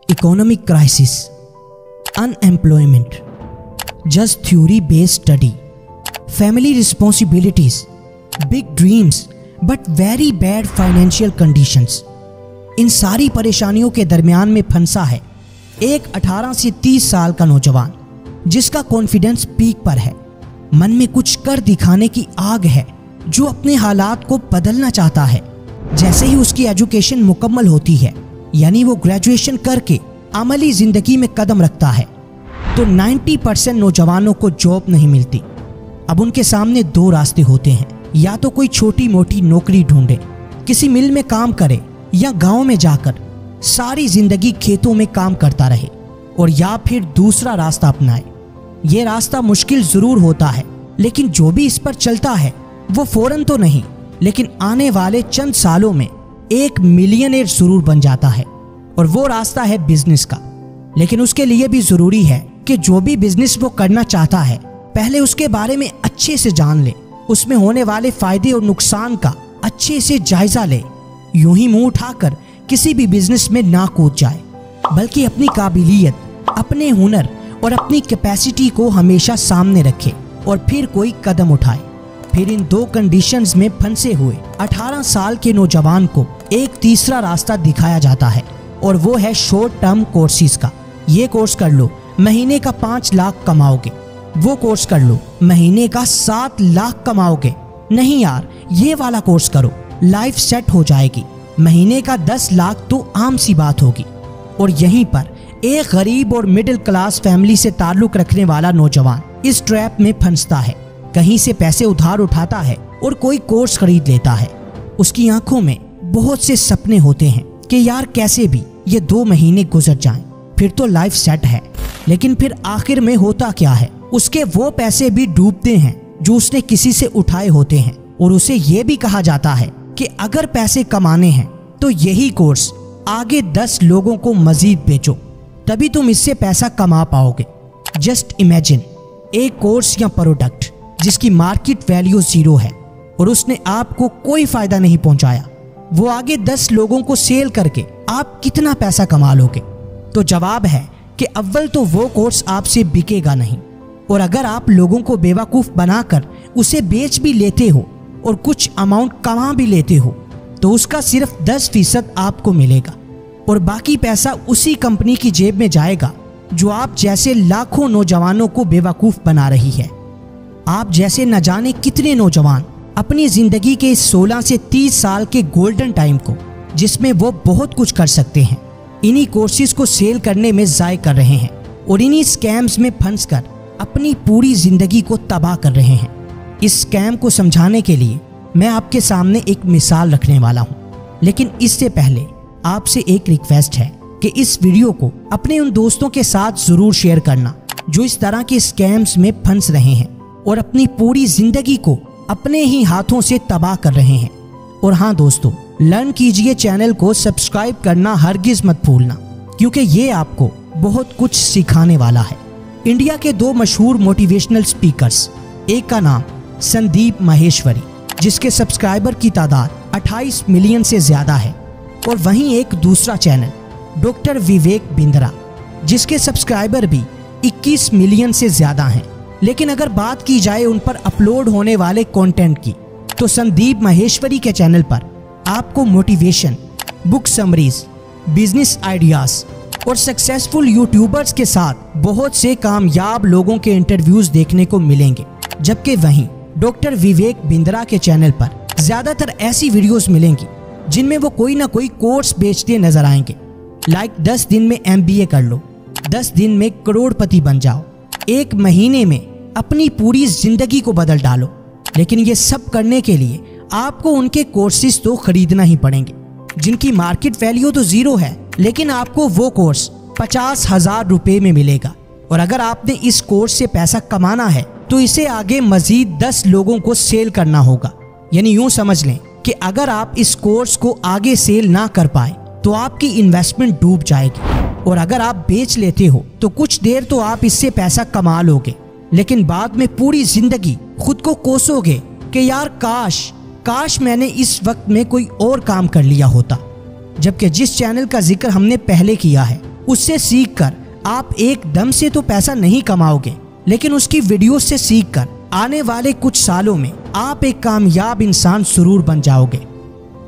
Economic crisis, unemployment, just theory based study, family responsibilities, big dreams but very bad financial conditions. इन सारी परेशानियों के दरमियान में फंसा है एक 18 से 30 साल का नौजवान जिसका कॉन्फिडेंस पीक पर है। मन में कुछ कर दिखाने की आग है, जो अपने हालात को बदलना चाहता है। जैसे ही उसकी एजुकेशन मुकम्मल होती है, यानी वो ग्रेजुएशन करके अमली जिंदगी में कदम रखता है, तो 90% नौजवानों को जॉब नहीं मिलती। अब उनके सामने दो रास्ते होते हैं, या तो कोई छोटी मोटी नौकरी ढूंढे, किसी मिल में काम करे, या गांव में जाकर सारी जिंदगी खेतों में काम करता रहे, और या फिर दूसरा रास्ता अपनाए। ये रास्ता मुश्किल जरूर होता है, लेकिन जो भी इस पर चलता है वो फौरन तो नहीं, लेकिन आने वाले चंद सालों में एक मिलियनेयर जरूर बन जाता है। और वो रास्ता है बिजनेस का। लेकिन उसके लिए भी जरूरी है कि जो भी बिजनेस वो करना चाहता है, पहले उसके बारे में अच्छे से जान ले, उसमें होने वाले फायदे और नुकसान का अच्छे से जायजा ले। यूं ही मुंह उठाकर किसी भी बिजनेस में ना कूद जाए, बल्कि अपनी काबिलियत, अपने हुनर और अपनी कैपेसिटी को हमेशा सामने रखे और फिर कोई कदम उठाए। फिर इन दो कंडीशंस में फंसे हुए 18 साल के नौजवान को एक तीसरा रास्ता दिखाया जाता है, और वो है शॉर्ट टर्म कोर्सेज का। ये कोर्स कर लो, महीने का 5 लाख कमाओगे। वो कोर्स कर लो, महीने का 7 लाख कमाओगे। नहीं यार, ये वाला कोर्स करो, लाइफ सेट हो जाएगी, महीने का 10 लाख तो आम सी बात होगी। और यहीं पर एक गरीब और मिडिल क्लास फैमिली से ताल्लुक रखने वाला नौजवान इस ट्रैप में फंसता है। कहीं से पैसे उधार उठाता है और कोई कोर्स खरीद लेता है। उसकी आंखों में बहुत से सपने होते हैं कि यार कैसे भी ये 2 महीने गुजर जाएं, फिर तो लाइफ सेट है। लेकिन फिर आखिर में होता क्या है, उसके वो पैसे भी डूबते हैं जो उसने किसी से उठाए होते हैं। और उसे ये भी कहा जाता है कि अगर पैसे कमाने हैं तो यही कोर्स आगे 10 लोगों को मजीद बेचो, तभी तुम इससे पैसा कमा पाओगे। जस्ट इमेजिन, एक कोर्स या प्रोडक्ट जिसकी मार्केट वैल्यू 0 है और उसने आपको कोई फायदा नहीं पहुंचाया, वो आगे 10 लोगों को सेल करके आप कितना पैसा कमा लोगे? तो जवाब है कि अव्वल तो वो कोर्स आपसे बिकेगा नहीं, और अगर आप लोगों को बेवकूफ बनाकर उसे बेच भी लेते हो और कुछ अमाउंट कमा भी लेते हो, तो उसका सिर्फ 10% आपको मिलेगा, और बाकी पैसा उसी कंपनी की जेब में जाएगा जो आप जैसे लाखों नौजवानों को बेवकूफ बना रही है। आप जैसे न जाने कितने नौजवान अपनी जिंदगी के 16 से 30 साल के गोल्डन टाइम को, जिसमें वो बहुत कुछ कर सकते हैं, इन्हीं कोर्सेज को सेल करने में ज़ाय कर रहे हैं, और इन्हीं स्कैम्स में फंसकर अपनी पूरी जिंदगी को तबाह कर रहे हैं। इस स्कैम को समझाने के लिए मैं आपके सामने एक मिसाल रखने वाला हूँ, लेकिन इससे पहले आपसे एक रिक्वेस्ट है कि इस वीडियो को अपने उन दोस्तों के साथ जरूर शेयर करना जो इस तरह के स्कैम्स में फंस रहे हैं और अपनी पूरी जिंदगी को अपने ही हाथों से तबाह कर रहे हैं। और हाँ दोस्तों, लर्न कीजिए चैनल को सब्सक्राइब करना हरगिज मत भूलना, क्योंकि ये आपको बहुत कुछ सिखाने वाला है। इंडिया के 2 मशहूर मोटिवेशनल स्पीकर्स, एक का नाम संदीप माहेश्वरी, जिसके सब्सक्राइबर की तादाद 28 मिलियन से ज्यादा है, और वहीं एक दूसरा चैनल डॉक्टर विवेक बिंद्रा, जिसके सब्सक्राइबर भी 21 मिलियन से ज्यादा हैं। लेकिन अगर बात की जाए उन पर अपलोड होने वाले कंटेंट की, तो संदीप माहेश्वरी के चैनल पर आपको motivation, book summaries, business ideas और सक्सेसफुल यूट्यूबर्स के साथ बहुत से कामयाब लोगों के इंटरव्यूज देखने को मिलेंगे। जबकि वहीं डॉक्टर विवेक बिंद्रा के चैनल पर ज्यादातर ऐसी वीडियोस मिलेंगी जिनमें वो कोई ना कोई कोर्स बेचते नजर आएंगे, लाइक 10 दिन में MBA कर लो, 10 दिन में करोड़पति बन जाओ, 1 महीने में अपनी पूरी जिंदगी को बदल डालो। लेकिन ये सब करने के लिए आपको उनके कोर्सेज तो खरीदना ही पड़ेंगे, जिनकी मार्केट वैल्यू तो 0 है, लेकिन आपको वो कोर्स 50,000 रुपए में मिलेगा। और अगर आपने इस कोर्स से पैसा कमाना है तो इसे आगे मजीद 10 लोगों को सेल करना होगा। यानी यूं समझ लें कि अगर आप इस कोर्स को आगे सेल ना कर पाए तो आपकी इन्वेस्टमेंट डूब जाएगी, और अगर आप बेच लेते हो तो कुछ देर तो आप इससे पैसा कमा लोगे, लेकिन बाद में पूरी जिंदगी खुद को कोसोगे कि यार काश काश मैंने इस वक्त में कोई और काम कर लिया होता। जबकि जिस चैनल का जिक्र हमने पहले किया है उससे सीखकर आप एकदम से तो पैसा नहीं कमाओगे, लेकिन उसकी वीडियो से सीखकर आने वाले कुछ सालों में आप एक कामयाब इंसान जरूर बन जाओगे।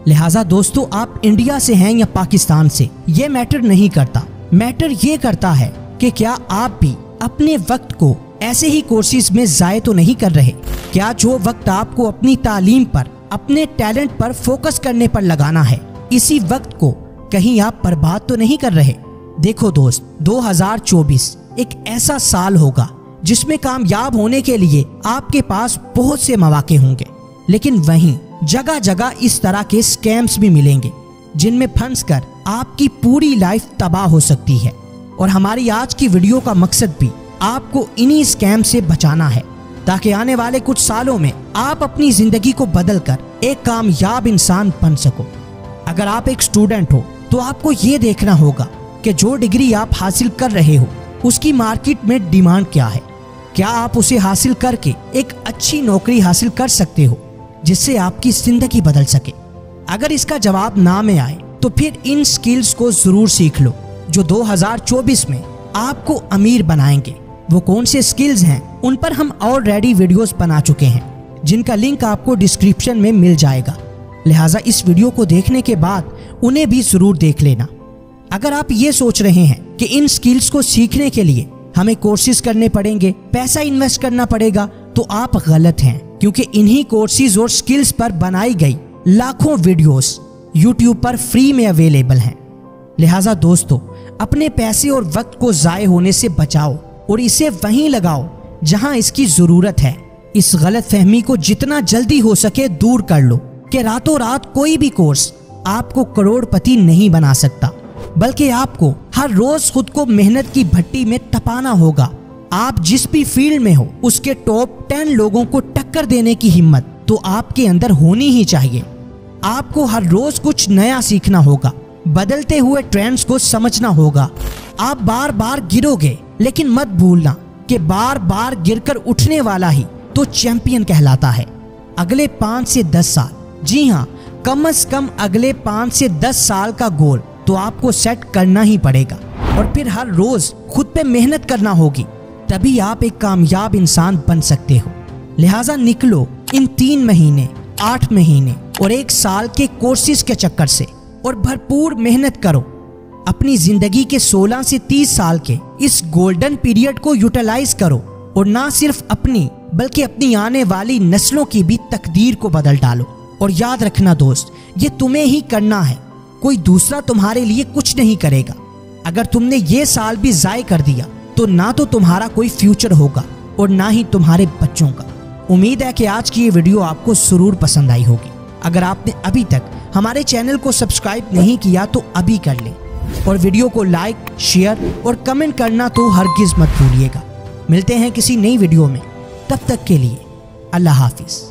लिहाजा दोस्तों, आप इंडिया से हैं या पाकिस्तान से, ये मैटर नहीं करता। मैटर ये करता है कि क्या आप भी अपने वक्त को ऐसे ही कोर्सेज में जाया तो नहीं कर रहे। क्या जो वक्त आपको अपनी तालीम पर, अपने टैलेंट पर फोकस करने पर लगाना है, इसी वक्त को कहीं आप बर्बाद तो नहीं कर रहे। देखो दोस्त, 2024 एक ऐसा साल होगा जिसमें कामयाब होने के लिए आपके पास बहुत से मौके होंगे, लेकिन वहीं जगह जगह इस तरह के स्कैम्स भी मिलेंगे जिनमें फंस कर आपकी पूरी लाइफ तबाह हो सकती है। और हमारी आज की वीडियो का मकसद भी आपको इन्हीं स्कैम से बचाना है, ताकि आने वाले कुछ सालों में आप अपनी जिंदगी को बदलकर एक कामयाब इंसान बन सको। अगर आप एक स्टूडेंट हो तो आपको ये देखना होगा कि जो डिग्री आप हासिल कर रहे हो उसकी मार्केट में डिमांड क्या है। क्या आप उसे हासिल करके एक अच्छी नौकरी हासिल कर सकते हो जिससे आपकी जिंदगी बदल सके। अगर इसका जवाब ना में आए तो फिर इन स्किल्स को जरूर सीख लो जो 2024 में आपको अमीर बनाएंगे। वो कौन से स्किल्स हैं उन पर हम ऑलरेडी वीडियोस बना चुके हैं, जिनका लिंक आपको डिस्क्रिप्शन में मिल जाएगा। लिहाजा इस वीडियो को देखने के बाद उन्हें भी जरूर देख लेना। अगर आप ये सोच रहे हैं कि इन स्किल्स को सीखने के लिए हमें कोर्सेज करने पड़ेंगे, पैसा इन्वेस्ट करना पड़ेगा, तो आप गलत हैं, क्योंकि इन्हीं कोर्सेज और स्किल्स पर बनाई गई लाखों वीडियोस यूट्यूब पर फ्री में अवेलेबल हैं। लिहाजा दोस्तों, अपने पैसे और वक्त को जाये होने से बचाओ और इसे वहीं लगाओ जहां इसकी जरूरत है। इस गलत फहमी को जितना जल्दी हो सके दूर कर लो कि रातों रात कोई भी कोर्स आपको करोड़पति नहीं बना सकता, बल्कि आपको हर रोज खुद को मेहनत की भट्टी में तपाना होगा। आप जिस भी फील्ड में हो उसके टॉप 10 लोगों को टक्कर देने की हिम्मत तो आपके अंदर होनी ही चाहिए। आपको हर रोज कुछ नया सीखना होगा, बदलते हुए ट्रेंड्स को समझना होगा। आप बार बार गिरोगे, लेकिन मत भूलना कि बार बार गिरकर उठने वाला ही तो चैंपियन कहलाता है। अगले 5 से 10 साल, जी हाँ, कम से कम अगले 5 से 10 साल का गोल तो आपको सेट करना ही पड़ेगा और फिर हर रोज खुद पे मेहनत करना होगी, तभी आप एक कामयाब इंसान बन सकते हो। लिहाजा निकलो इन 3 महीने, 8 महीने और 1 साल के कोर्सेज के चक्कर से और भरपूर मेहनत करो। अपनी जिंदगी के 16 से 30 साल के इस गोल्डन पीरियड को यूटिलाइज करो और ना सिर्फ अपनी बल्कि अपनी आने वाली नस्लों की भी तकदीर को बदल डालो। और याद रखना दोस्त, ये तुम्हें ही करना है, कोई दूसरा तुम्हारे लिए कुछ नहीं करेगा। अगर तुमने ये साल भी जाय कर दिया तो ना तो तुम्हारा कोई फ्यूचर होगा और ना ही तुम्हारे बच्चों का। उम्मीद है कि आज की ये वीडियो आपको जरूर पसंद आई होगी। अगर आपने अभी तक हमारे चैनल को सब्सक्राइब नहीं किया तो अभी कर लें और वीडियो को लाइक, शेयर और कमेंट करना तो हरगिज मत भूलिएगा। मिलते हैं किसी नई वीडियो में, तब तक के लिए अल्लाह हाफिज।